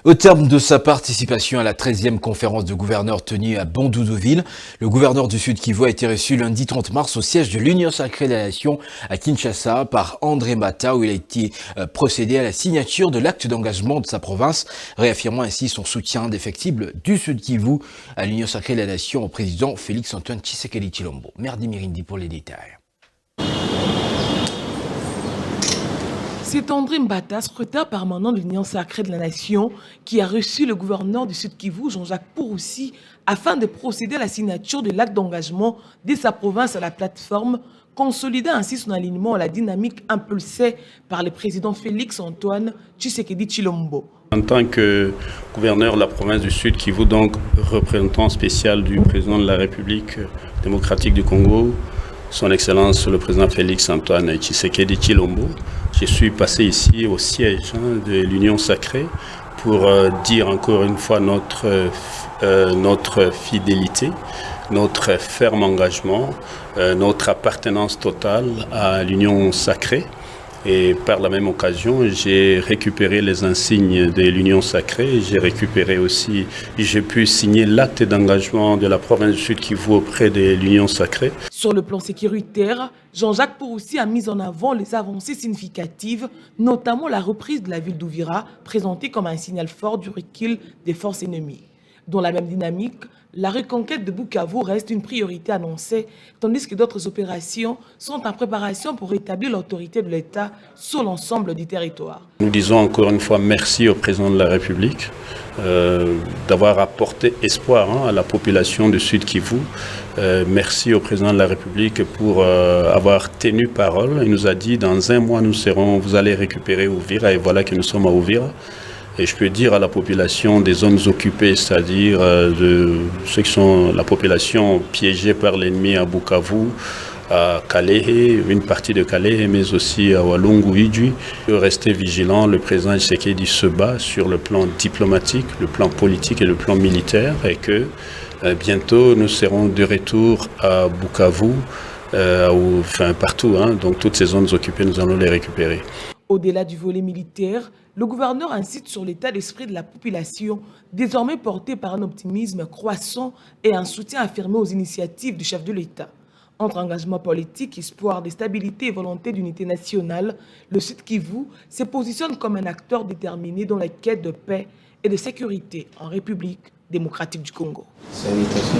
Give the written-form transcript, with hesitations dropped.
Au terme de sa participation à la 13e conférence de gouverneurs tenue à Bandundu-Ville, le gouverneur du Sud Kivu a été reçu lundi 30 mars au siège de l'Union sacrée de la Nation à Kinshasa par André Mata, où il a été procédé à la signature de l'acte d'engagement de sa province, réaffirmant ainsi son soutien indéfectible du Sud Kivu à l'Union sacrée de la Nation au président Félix-Antoine Tshisekedi Tshilombo. Merdi Mirindi pour les détails. C'est André Mbata, secrétaire permanent de l'Union sacrée de la Nation, qui a reçu le gouverneur du Sud Kivu, Jean-Jacques Pouroussi, afin de procéder à la signature de l'acte d'engagement de sa province à la plateforme, consolidant ainsi son alignement à la dynamique impulsée par le président Félix-Antoine Tshisekedi Tshilombo. En tant que gouverneur de la province du Sud Kivu, donc représentant spécial du président de la République démocratique du Congo, son Excellence le président Félix-Antoine Tshisekedi Tshilombo, je suis passé ici au siège de l'Union sacrée pour dire encore une fois notre fidélité, notre ferme engagement, notre appartenance totale à l'Union sacrée. Et par la même occasion, j'ai récupéré les insignes de l'Union sacrée. J'ai récupéré aussi, j'ai pu signer l'acte d'engagement de la province du Sud Kivu auprès de l'Union sacrée. Sur le plan sécuritaire, Jean-Jacques Pouroussi a mis en avant les avancées significatives, notamment la reprise de la ville d'Ouvira, présentée comme un signal fort du recul des forces ennemies. Dans la même dynamique, la reconquête de Bukavu reste une priorité annoncée, tandis que d'autres opérations sont en préparation pour rétablir l'autorité de l'État sur l'ensemble du territoire. Nous disons encore une fois merci au président de la République d'avoir apporté espoir à la population du Sud Kivu. Merci au président de la République pour avoir tenu parole. Il nous a dit dans un mois vous allez récupérer Ouvira, et voilà que nous sommes à Ouvira. Et je peux dire à la population des zones occupées, c'est-à-dire de ceux qui sont la population piégée par l'ennemi à Bukavu, à Kalehe, une partie de Kalehe, mais aussi à Walungu-Idjwi. Rester vigilant, le président Tshisekedi se bat sur le plan diplomatique, le plan politique et le plan militaire, et que bientôt nous serons de retour à Bukavu, enfin partout, donc toutes ces zones occupées, nous allons les récupérer. Au-delà du volet militaire, le gouverneur incite sur l'état d'esprit de la population, désormais porté par un optimisme croissant et un soutien affirmé aux initiatives du chef de l'État. Entre engagement politique, espoir de stabilité et volonté d'unité nationale, le Sud Kivu se positionne comme un acteur déterminé dans la quête de paix et de sécurité en République démocratique du Congo. Salutations.